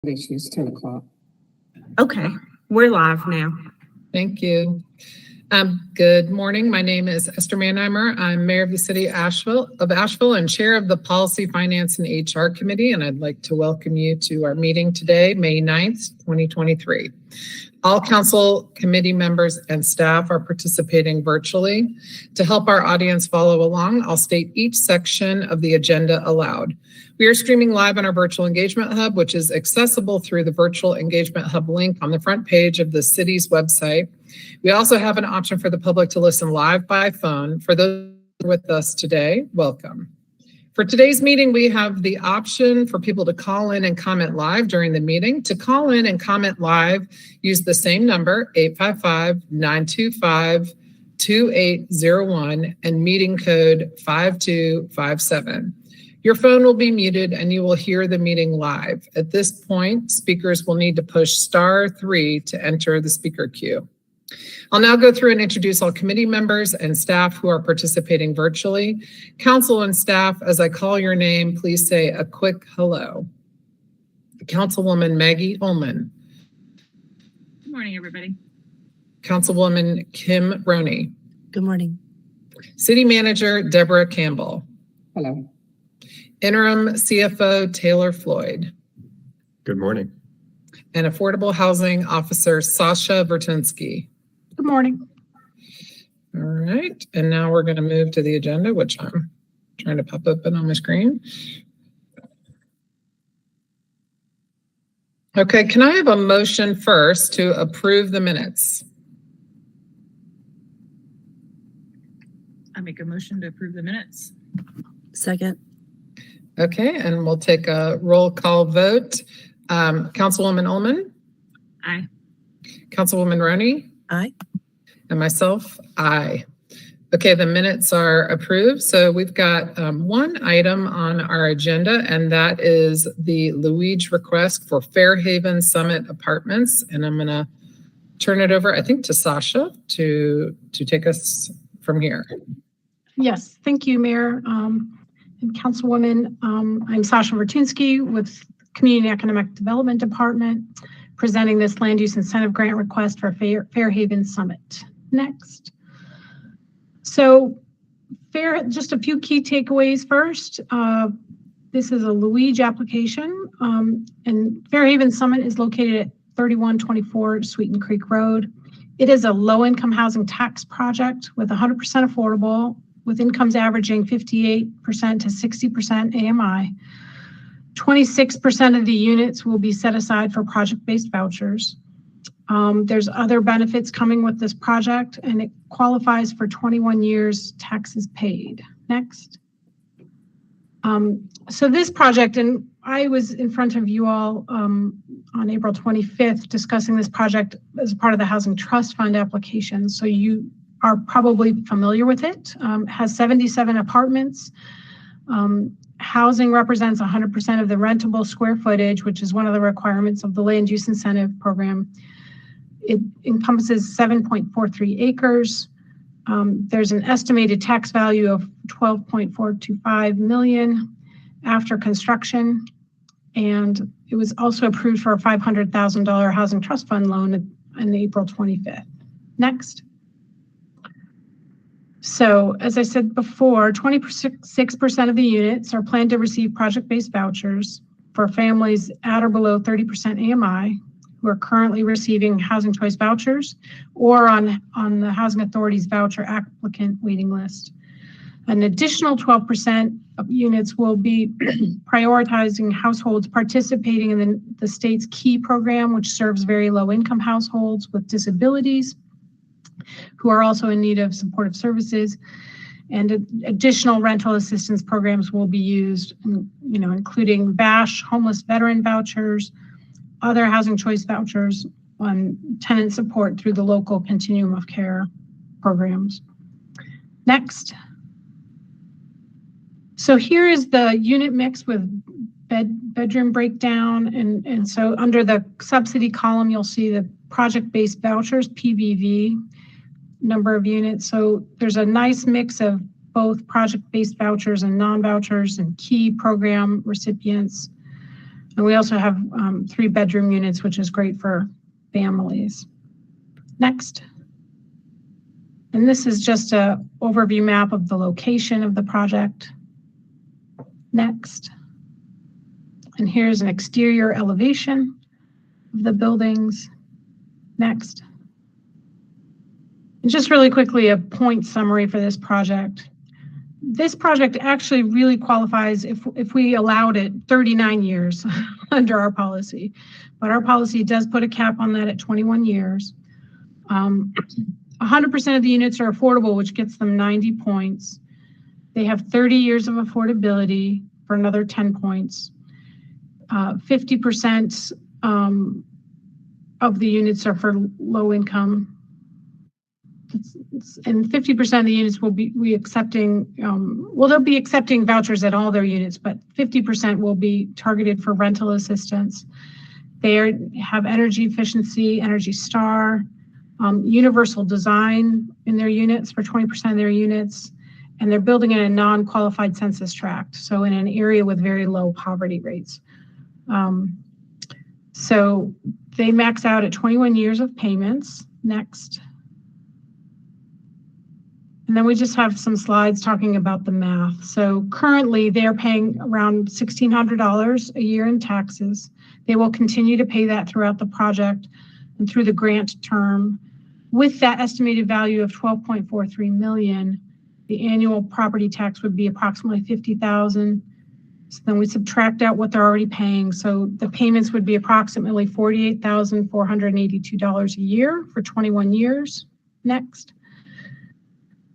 They choose 10 o'clock. Okay, we're live now. Thank you. Good morning. My name is Esther Mannheimer. I'm Mayor of the City of Asheville and Chair of the Policy, Finance, and HR Committee, and I'd like to welcome you to our meeting today, May 9th, 2023. All council committee members and staff are participating virtually. To help our audience follow along, I'll state each section of the agenda aloud. We are streaming live on our virtual engagement hub, which is accessible through the virtual engagement hub link on the front page of the city's website. We also have an option for the public to listen live by phone. For those with us today, welcome. For today's meeting, we have the option for people to call in and comment live during the meeting. To call in and comment live, use the same number, 855-925-2801 and meeting code 5257. Your phone will be muted and you will hear the meeting live. At this point, speakers will need to push *3 to enter the speaker queue. I'll now go through and introduce all committee members and staff who are participating virtually. Council and staff, as I call your name, please say a quick hello. Councilwoman Maggie Ullman. Good morning, everybody. Councilwoman Kim Roney. Good morning. City Manager Deborah Campbell. Hello. Interim CFO Taylor Floyd. Good morning. And Affordable Housing Officer Sasha Vertinsky. Good morning. All right, and now we're going to move to the agenda, which I'm trying to pop open on my screen. Okay, can I have a motion first to approve the minutes? I make a motion to approve the minutes. Second. Okay, and we'll take a roll call vote. Councilwoman Ullman? Aye. Councilwoman Roney? Aye. And myself, aye. Okay, the minutes are approved. So we've got one item on our agenda, and that is the Luigi request for Fairhaven Summit Apartments. And I'm gonna turn it over, I think, to Sasha to take us from here. Yes, thank you, Mayor and Councilwoman. I'm Sasha Vertinsky with Community Economic Development Department, presenting this land use incentive grant request for Fairhaven Summit. Next. So just a few key takeaways first. This is a Luigi application, and Fairhaven Summit is located at 3124 Sweeten Creek Road. It is a low-income housing tax project with 100% affordable, with incomes averaging 58% to 60% AMI. 26% of the units will be set aside for project-based vouchers. There's other benefits coming with this project, and it qualifies for 21 years taxes paid. Next. So this project, and I was in front of you all on April 25th discussing this project as part of the Housing Trust Fund application. So you are probably familiar with it. It has 77 apartments. Housing represents 100% of the rentable square footage, which is one of the requirements of the land use incentive program. It encompasses 7.43 acres. There's an estimated tax value of $12.425 million after construction. And it was also approved for a $500,000 housing trust fund loan on April 25th. Next. So, as I said before, 26% of the units are planned to receive project-based vouchers for families at or below 30% AMI who are currently receiving housing choice vouchers or on the Housing Authority's voucher applicant waiting list. An additional 12% of units will be prioritizing households participating in the state's KEY program, which serves very low-income households with disabilities who are also in need of supportive services, and additional rental assistance programs will be used, including VASH, homeless veteran vouchers, other housing choice vouchers, on tenant support through the local continuum of care programs. Next. So here is the unit mix with bedroom breakdown, and so under the subsidy column, you'll see the project-based vouchers, PVV, number of units. So there's a nice mix of both project-based vouchers and non-vouchers and key program recipients. And we also have 3-bedroom units, which is great for families. Next. And this is just an overview map of the location of the project. Next. And here's an exterior elevation of the buildings. Next. And just really quickly, a point summary for this project. This project actually really qualifies if we allowed it 39 years under our policy, but our policy does put a cap on that at 21 years. 100% of the units are affordable, which gets them 90 points. They have 30 years of affordability for another 10 points. 50% of the units are for low income. And 50% of the units will be accepting, they'll be accepting vouchers at all their units, but 50% will be targeted for rental assistance. They have energy efficiency, Energy Star, universal design in their units for 20% of their units, and they're building in a non-qualified census tract, so in an area with very low poverty rates. So they max out at 21 years of payments. Next. And then we just have some slides talking about the math. So currently they're paying around $1,600 a year in taxes. They will continue to pay that throughout the project and through the grant term. With that estimated value of $12.43 million, the annual property tax would be approximately $50,000. So then we subtract out what they're already paying. So the payments would be approximately $48,482 a year for 21 years. Next.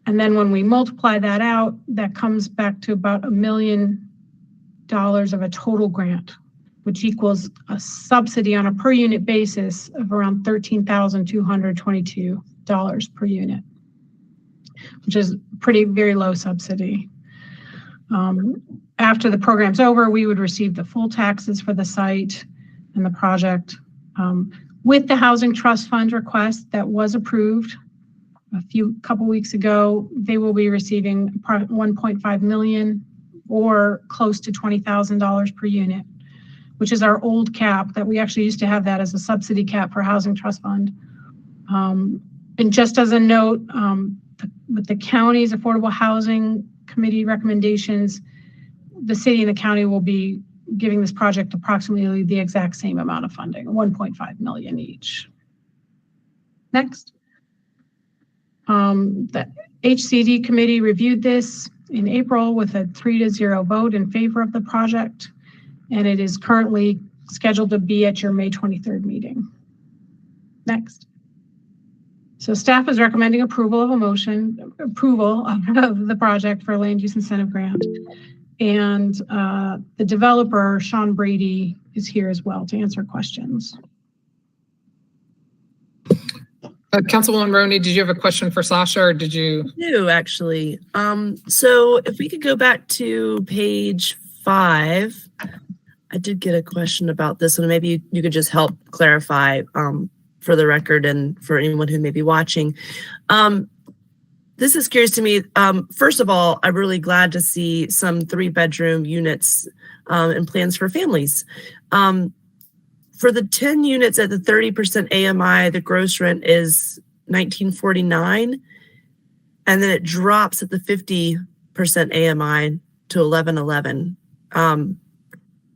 And then when we multiply that out, that comes back to about $1 million of a total grant, which equals a subsidy on a per unit basis of around $13,222 per unit, which is very low subsidy. After the program's over, we would receive the full taxes for the site and the project. With the Housing Trust Fund request that was approved a couple weeks ago, they will be receiving $1.5 million or close to $20,000 per unit, which is our old cap that we actually used to have that as a subsidy cap for Housing Trust Fund. And just as a note, with the county's Affordable Housing Committee recommendations, the city and the county will be giving this project approximately the exact same amount of funding, $1.5 million each. Next. The HCD committee reviewed this in April with a 3-0 vote in favor of the project, and it is currently scheduled to be at your May 23rd meeting. Next. So staff is recommending approval of the project for land use incentive grant. And the developer, Sean Brady, is here as well to answer questions. Councilwoman Roney, did you have a question for Sasha, or did you? No, actually. So if we could go back to page 5, I did get a question about this, and maybe you could just help clarify for the record and for anyone who may be watching. This is curious to me. First of all, I'm really glad to see some 3-bedroom units and plans for families. For the 10 units at the 30% AMI, the gross rent is $1,949, and then it drops at the 50% AMI to $1,111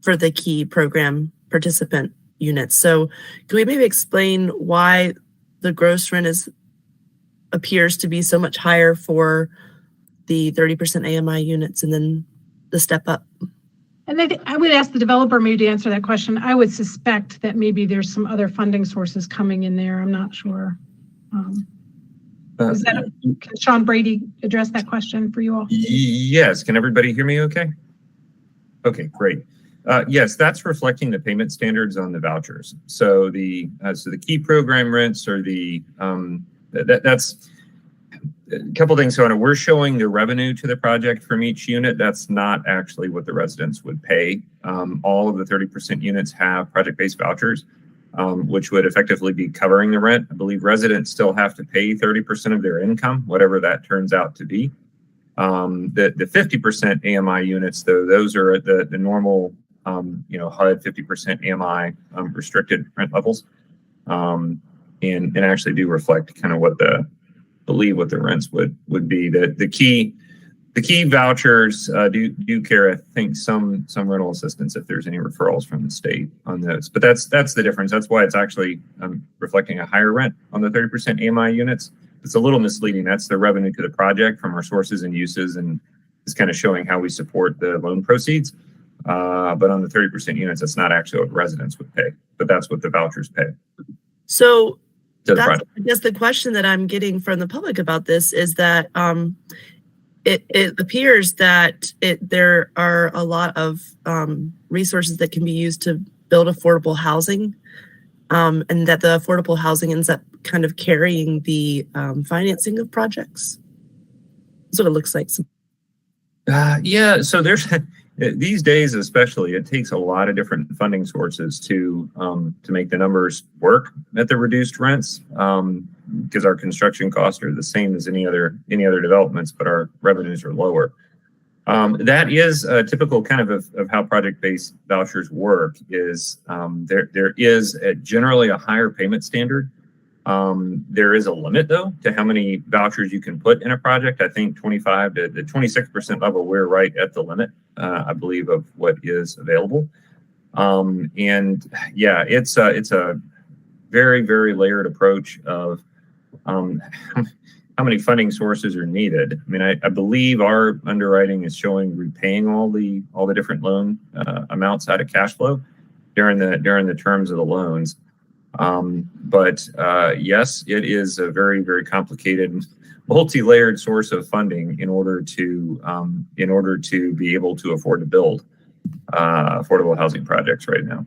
for the key program participant units. So can we maybe explain why the gross rent appears to be so much higher for the 30% AMI units and then the step up? And I would ask the developer maybe to answer that question. I would suspect that maybe there's some other funding sources coming in there. I'm not sure. Can Sean Brady address that question for you all? Yes. Can everybody hear me okay? Okay, great. Yes, that's reflecting the payment standards on the vouchers. So the key program rents are that's a couple things going on. We're showing the revenue to the project from each unit. That's not actually what the residents would pay. All of the 30% units have project-based vouchers, which would effectively be covering the rent. I believe residents still have to pay 30% of their income, whatever that turns out to be. The 50% AMI units, though, those are at the normal HUD 50% AMI restricted rent levels, and actually do reflect kind of what the rents would be. The key vouchers do carry, I think, some rental assistance if there's any referrals from the state on those. But that's the difference. That's why it's actually reflecting a higher rent on the 30% AMI units. It's a little misleading. That's the revenue to the project from our sources and uses, and it's kind of showing how we support the loan proceeds. But on the 30% units, that's not actually what residents would pay, but that's what the vouchers pay. So To the that's, project. I guess the question that I'm getting from the public about this is that it appears that there are a lot of resources that can be used to build affordable housing, and that the affordable housing ends up kind of carrying the financing of projects. That's what it looks like. Yeah, so there's these days, especially, it takes a lot of different funding sources to make the numbers work at the reduced rents, because our construction costs are the same as any other developments, but our revenues are lower. That is a typical kind of how project-based vouchers work. Is there is generally a higher payment standard. There is a limit, though, to how many vouchers you can put in a project. I think 25 to the 26% level, we're right at the limit, I believe, of what is available. And yeah, it's a very, very layered approach of how many funding sources are needed. I mean, I believe our underwriting is showing repaying all the different loan amounts out of cash flow during the terms of the loans. But yes, it is a very, very complicated, multi-layered source of funding in order to be able to afford to build affordable housing projects right now.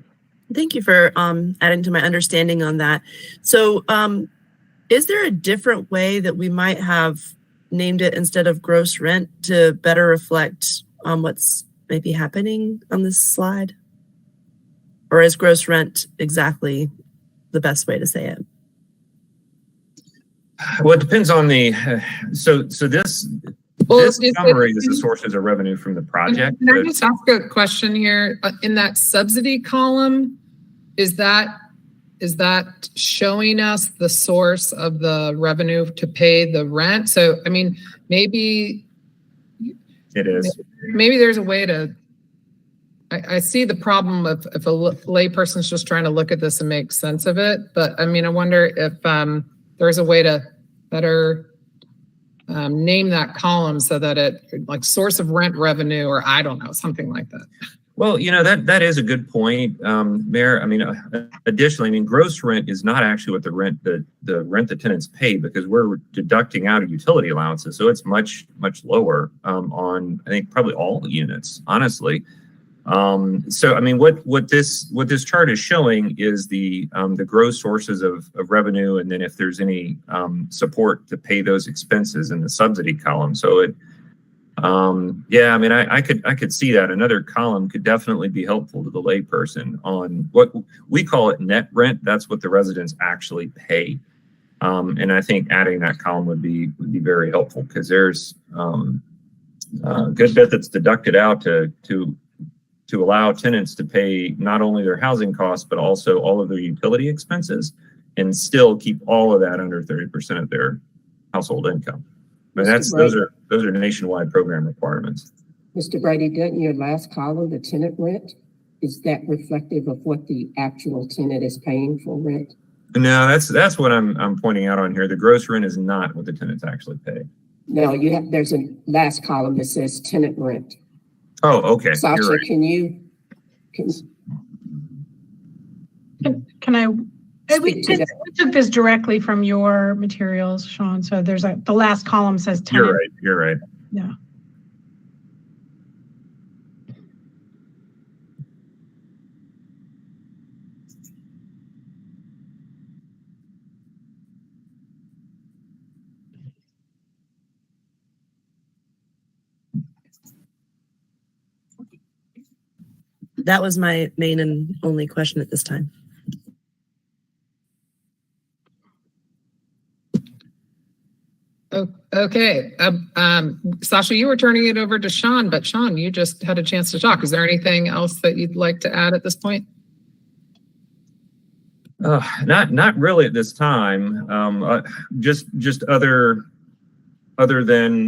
Thank you for adding to my understanding on that. So is there a different way that we might have named it instead of gross rent to better reflect what's maybe happening on this slide? Or is gross rent exactly the best way to say it? Well, it depends on the this summary is the sources of revenue from the project. Can I just ask a question here? In that subsidy column, is that showing us the source of the revenue to pay the rent? So, I mean, maybe it is. Maybe there's a way to. I see the problem of if a layperson's just trying to look at this and make sense of it. But I mean, I wonder if there's a way to better name that column so that it like source of rent revenue, or I don't know, something like that. Well, that is a good point, Mayor. I mean, additionally, gross rent is not actually what the rent the tenants pay, because we're deducting out of utility allowances, so it's much lower on, I think, probably all the units, honestly. So I mean, what this chart is showing is the gross sources of revenue, and then if there's any support to pay those expenses in the subsidy column. So it, yeah, I mean, I could see that another column could definitely be helpful to the layperson on what we call it net rent. That's what the residents actually pay, and I think adding that column would be very helpful, because there's a good bit that's deducted out to allow tenants to pay not only their housing costs, but also all of their utility expenses, and still keep all of that under 30% of their household income. But those are nationwide program requirements. Mr. Brady, doesn't your last column, the tenant rent, is that reflective of what the actual tenant is paying for rent? No, that's what I'm pointing out on here. The gross rent is not what the tenants actually pay. No, there's a last column that says tenant rent. Oh, okay. Sasha, right. Can I? We took this directly from your materials, Sean. So there's the last column says tenant. You're right. Yeah. That was my main and only question at this time. Oh, okay. Sasha, you were turning it over to Sean, but Sean, you just had a chance to talk. Is there anything else that you'd like to add at this point? Not really at this time. Just other than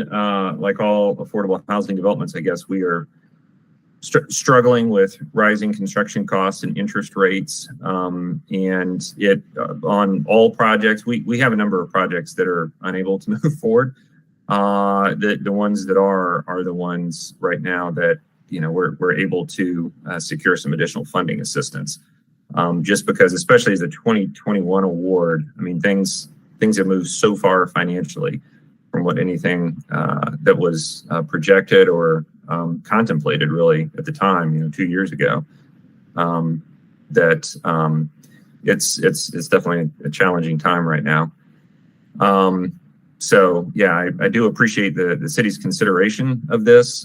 like all affordable housing developments, I guess we are struggling with rising construction costs and interest rates, and it on all projects. We have a number of projects that are unable to move forward. The ones that are the ones right now that we're able to secure some additional funding assistance. Just because, especially as the 2021 award, I mean, things have moved so far financially from what anything that was projected or contemplated really at the time, 2 years ago, that it's definitely a challenging time right now. So yeah, I do appreciate the city's consideration of this.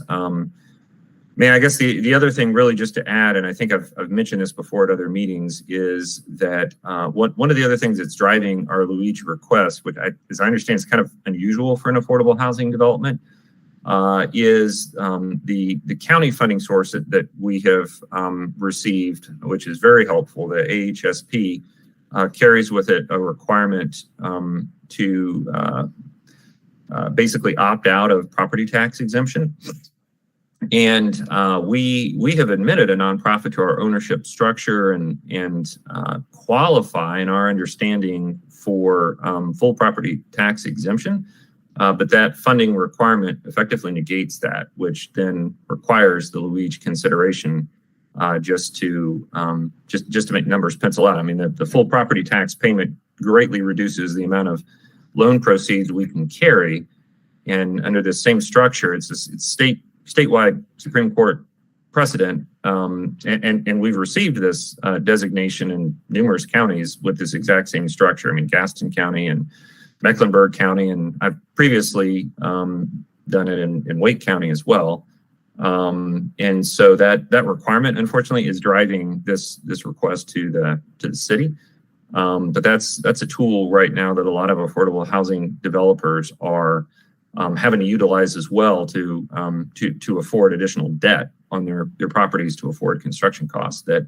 I guess the other thing really just to add, and I think I've mentioned this before at other meetings, is that one of the other things that's driving our Luigi request, which as I understand is kind of unusual for an affordable housing development, is the county funding source that we have received, which is very helpful. The AHSP carries with it a requirement to basically opt out of property tax exemption. And we have admitted a nonprofit to our ownership structure and qualify in our understanding for full property tax exemption. But that funding requirement effectively negates that, which then requires the Luigi consideration just to make numbers pencil out. I mean, the full property tax payment greatly reduces the amount of loan proceeds we can carry, and under the same structure, it's statewide Supreme Court precedent, and we've received this designation in numerous counties with this exact same structure. I mean, Gaston County and Mecklenburg County, and I've previously done it in Wake County as well. And so that requirement, unfortunately, is driving this request to the city. But that's a tool right now that a lot of affordable housing developers are having to utilize as well to afford additional debt on their properties to afford construction costs. That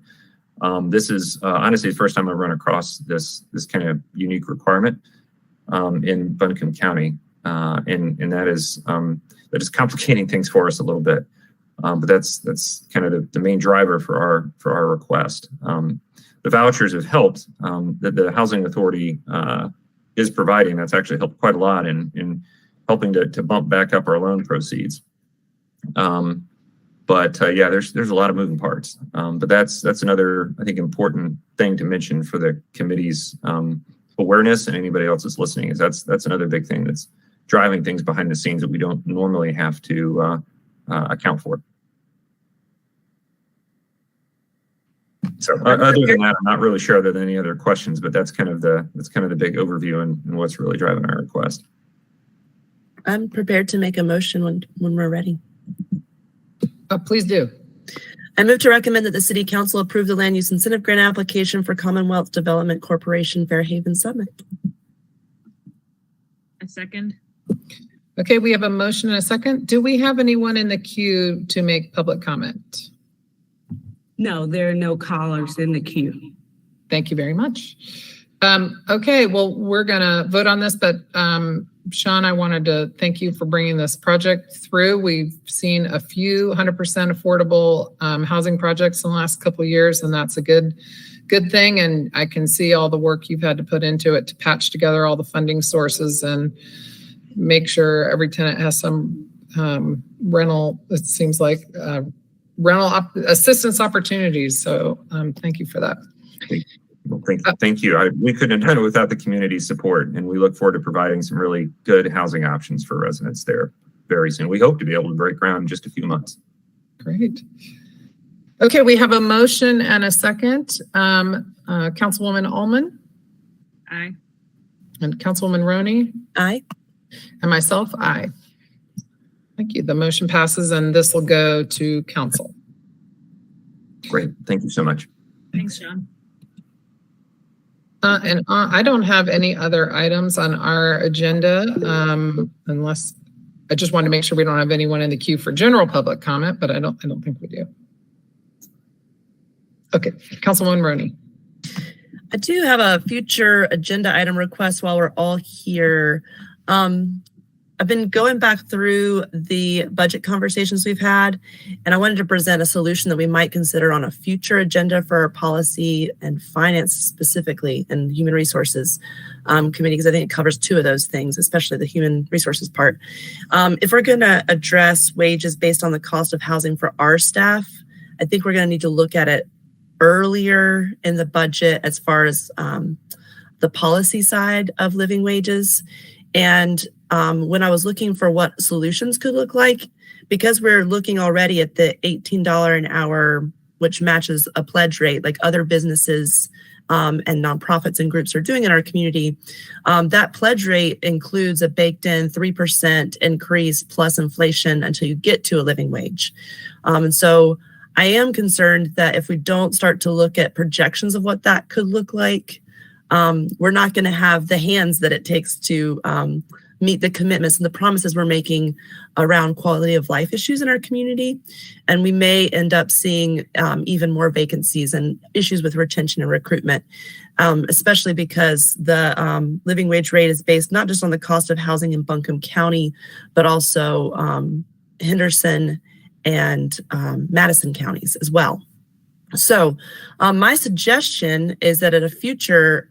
this is honestly the first time I've run across this kind of unique requirement in Buncombe County, and that is complicating things for us a little bit. But that's kind of the main driver for our request. The vouchers have helped that the housing authority is providing. That's actually helped quite a lot in helping to bump back up our loan proceeds. But yeah, there's a lot of moving parts. But that's another, I think, important thing to mention for the committee's awareness, and anybody else that's listening, is that's another big thing that's driving things behind the scenes that we don't normally have to account for. So other than that, I'm not really sure other than any other questions, but that's kind of the big overview and what's really driving our request. I'm prepared to make a motion when we're ready. Please do. I move to recommend that the City Council approve the Land Use Incentive Grant application for Commonwealth Development Corporation Fairhaven Summit. A second. Okay, we have a motion and a second. Do we have anyone in the queue to make public comment? No, there are no callers in the queue. Thank you very much. Okay, well, we're gonna vote on this, but Sean, I wanted to thank you for bringing this project through. We've seen a few 100% affordable housing projects in the last couple of years, and that's a good thing. And I can see all the work you've had to put into it to patch together all the funding sources and make sure every tenant has some rental, it seems like, rental assistance opportunities. So thank you for that. Well, thank you. We couldn't have done it without the community's support, and we look forward to providing some really good housing options for residents there very soon. We hope to be able to break ground in just a few months. Great. Okay, we have a motion and a second. Councilwoman Allman? Aye. And Councilwoman Roney? Aye. And myself, aye. Thank you. The motion passes, and this will go to council. Great. Thank you so much. Thanks, Sean. I don't have any other items on our agenda, unless I just want to make sure we don't have anyone in the queue for general public comment, but I don't think we do. Okay, Councilwoman Roney. I do have a future agenda item request while we're all here. I've been going back through the budget conversations we've had, and I wanted to present a solution that we might consider on a future agenda for our policy and finance specifically, and human resources committee, because I think it covers two of those things, especially the human resources part. If we're going to address wages based on the cost of housing for our staff, I think we're going to need to look at it earlier in the budget as far as the policy side of living wages. And when I was looking for what solutions could look like, because we're looking already at the $18 an hour, which matches a pledge rate like other businesses and nonprofits and groups are doing in our community, that pledge rate includes a baked in 3% increase plus inflation until you get to a living wage. And so I am concerned that if we don't start to look at projections of what that could look like, we're not going to have the hands that it takes to meet the commitments and the promises we're making around quality of life issues in our community. And we may end up seeing even more vacancies and issues with retention and recruitment, especially because the living wage rate is based not just on the cost of housing in Buncombe County, but also Henderson and Madison counties as well. So my suggestion is that at a future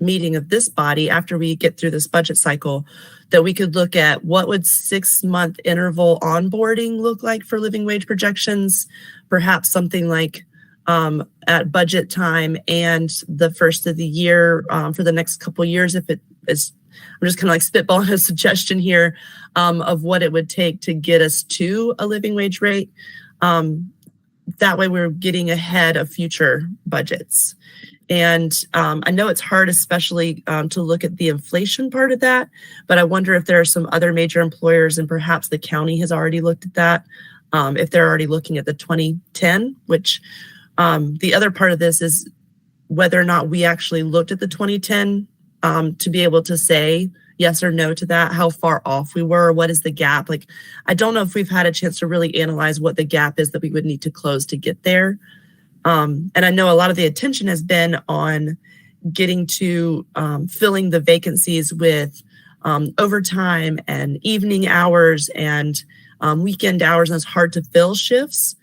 meeting of this body, after we get through this budget cycle, that we could look at what would 6-month interval onboarding look like for living wage projections, perhaps something like at budget time and the first of the year for the next couple of years. If it is, I'm just kind of like spitballing a suggestion here of what it would take to get us to a living wage rate. That way we're getting ahead of future budgets. And I know it's hard, especially to look at the inflation part of that, but I wonder if there are some other major employers and perhaps the county has already looked at that. If they're already looking at the 2010, which the other part of this is whether or not we actually looked at the 2010 to be able to say yes or no to that, how far off we were, what is the gap? Like, I don't know if we've had a chance to really analyze what the gap is that we would need to close to get there. And I know a lot of the attention has been on getting to filling the vacancies with overtime and evening hours and weekend hours, and those hard to fill shifts.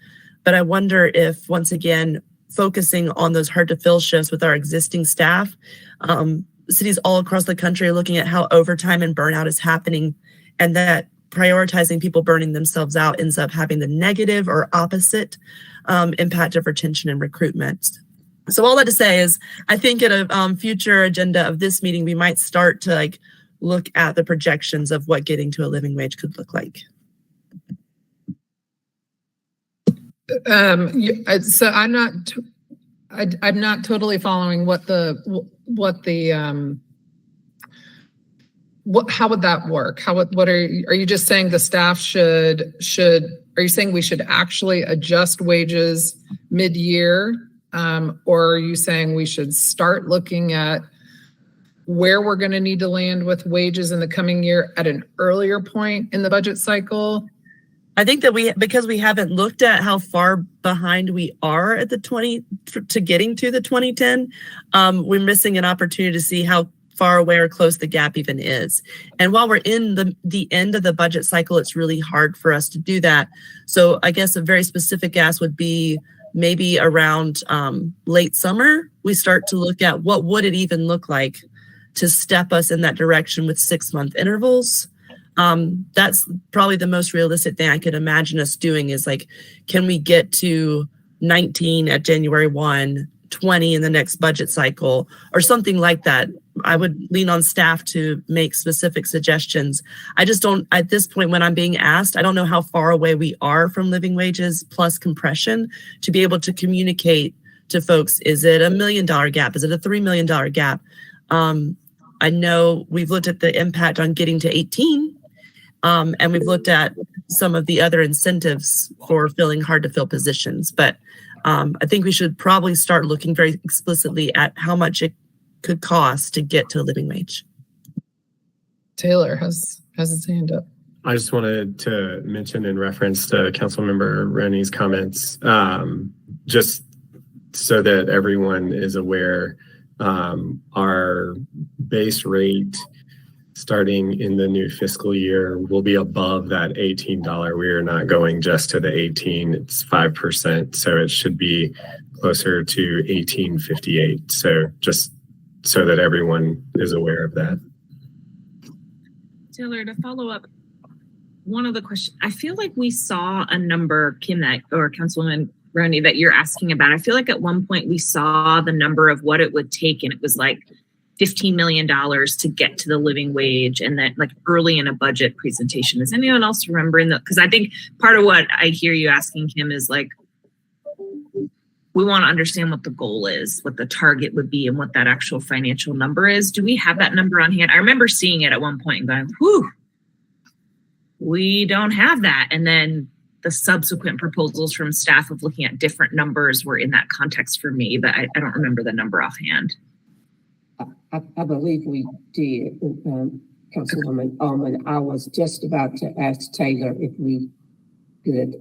But I wonder if, once again, focusing on those hard to fill shifts with our existing staff, cities all across the country are looking at how overtime and burnout is happening, and that prioritizing people burning themselves out ends up having the negative or opposite impact of retention and recruitment. So all that to say is, I think at a future agenda of this meeting, we might start to look at the projections of what getting to a living wage could look like. So I'm not totally following how would that work? What are you just saying the staff are you saying we should actually adjust wages mid-year? Or are you saying we should start looking at where we're going to need to land with wages in the coming year at an earlier point in the budget cycle? I think that because we haven't looked at how far behind we are at to getting to the 2010, we're missing an opportunity to see how far away or close the gap even is. And while we're in the end of the budget cycle, it's really hard for us to do that. So I guess a very specific ask would be maybe around late summer, we start to look at what would it even look like to step us in that direction with 6-month intervals. That's probably the most realistic thing I could imagine us doing is can we get to 19 at January 1, 20 in the next budget cycle or something like that. I would lean on staff to make specific suggestions. I just don't, at this point when I'm being asked, I don't know how far away we are from living wages plus compression to be able to communicate to folks. Is it $1 million gap? Is it a $3 million gap? I know we've looked at the impact on getting to 18. And we've looked at some of the other incentives for filling hard to fill positions. But I think we should probably start looking very explicitly at how much could cost to get to a living wage. Taylor has his hand up. I just wanted to mention in reference to Councilmember Roney's comments, just so that everyone is aware, our base rate starting in the new fiscal year will be above that $18. We are not going just to the 18, it's 5%. So it should be closer to 18.58. So just so that everyone is aware of that. Taylor, to follow up, one of the questions, I feel like we saw a number, Kim, that, or Councilwoman Roney, that you're asking about. I feel like at one point we saw the number of what it would take, and it was like $15 million to get to the living wage, and that like early in a budget presentation. Is anyone else remembering that? Because I think part of what I hear you asking, Kim, is like, we want to understand what the goal is, what the target would be, and what that actual financial number is. Do we have that number on hand? I remember seeing it at one point and going, whew, we don't have that. And then the subsequent proposals from staff of looking at different numbers were in that context for me, but I don't remember the number offhand. I believe we did, Councilwoman Ullman. I was just about to ask Taylor if we could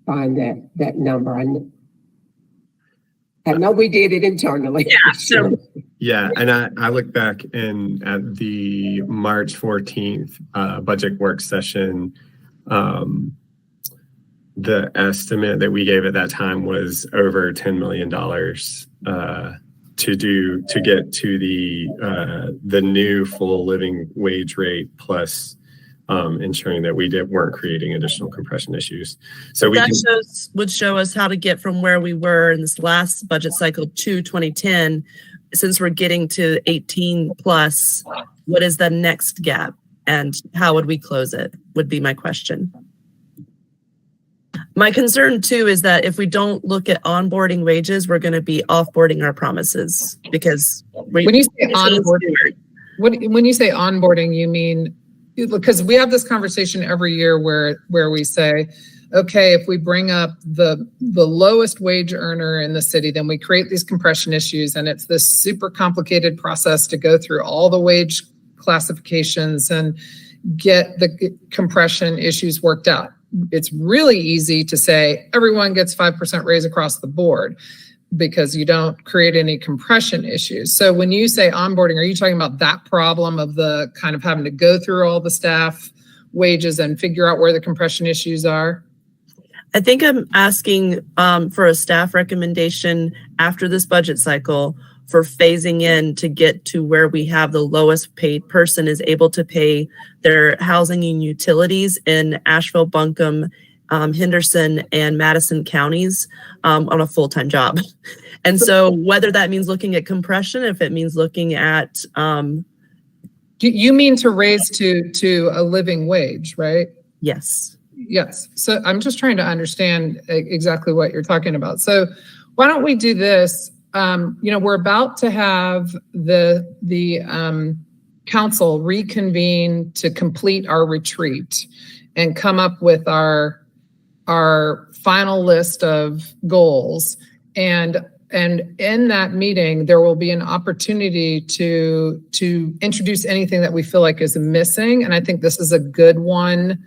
find that number. I know we did it internally. Yeah, so Yeah, and I look back at the March 14th budget work session. The estimate that we gave at that time was over $10 million to get to the new full living wage rate, plus ensuring that we weren't creating additional compression issues. So would show us how to get from where we were in this last budget cycle to 2010. Since we're getting to 18 plus, what is the next gap and how would we close it would be my question. My concern too is that if we don't look at onboarding wages, we're going to be offboarding our promises, because when you say onboarding, you mean, because we have this conversation every year where we say, okay, if we bring up the lowest wage earner in the city, then we create these compression issues, and it's this super complicated process to go through all the wage classifications and get the compression issues worked out. It's really easy to say everyone gets 5% raise across the board because you don't create any compression issues. So when you say onboarding, are you talking about that problem of the kind of having to go through all the staff wages and figure out where the compression issues are? I think I'm asking for a staff recommendation after this budget cycle for phasing in to get to where we have the lowest paid person is able to pay their housing and utilities in Asheville, Buncombe, Henderson, and Madison counties on a full-time job. And so whether that means looking at compression, if it means looking at... You mean to raise to a living wage, right? Yes. Yes. So I'm just trying to understand exactly what you're talking about. So why don't we do this? We're about to have the council reconvene to complete our retreat and come up with our final list of goals. And in that meeting, there will be an opportunity to introduce anything that we feel like is missing. And I think this is a good one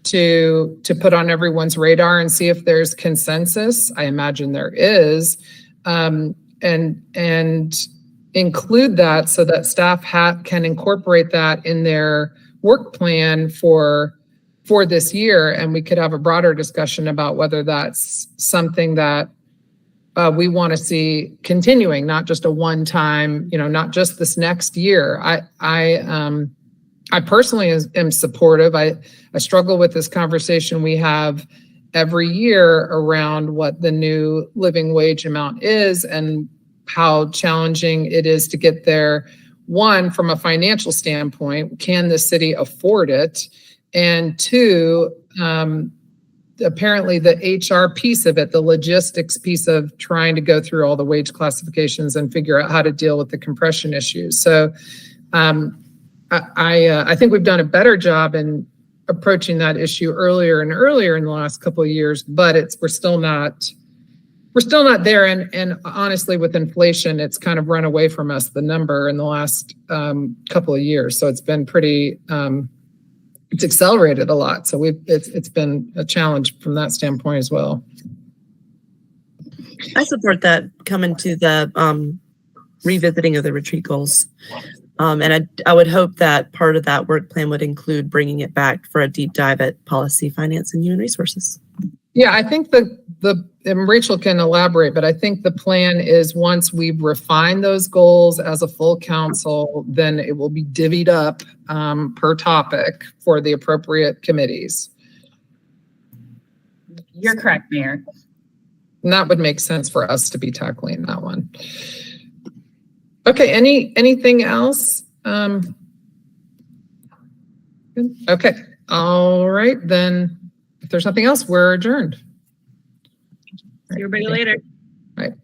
to put on everyone's radar and see if there's consensus. I imagine there is. And include that so that staff can incorporate that in their work plan for this year. And we could have a broader discussion about whether that's something that we want to see continuing, not just a one-time, not just this next year. I personally am supportive. I struggle with this conversation we have every year around what the new living wage amount is and how challenging it is to get there. One, from a financial standpoint, can the city afford it? And two, apparently the HR piece of it, the logistics piece of trying to go through all the wage classifications and figure out how to deal with the compression issues. So I think we've done a better job in approaching that issue earlier and earlier in the last couple of years, but we're still not we're still not there. And honestly, with inflation, it's kind of run away from us, the number in the last couple of years. So it's been pretty, it's accelerated a lot. So it's been a challenge from that standpoint as well. I support that coming to the revisiting of the retreat goals. And I would hope that part of that work plan would include bringing it back for a deep dive at policy, finance, and human resources. Yeah, I think and Rachel can elaborate, but I think the plan is once we've refined those goals as a full council, then it will be divvied up per topic for the appropriate committees. You're correct, Mayor. And that would make sense for us to be tackling that one. Okay, anything else? Good. Okay, all right, then if there's nothing else, we're adjourned. See everybody later. All right.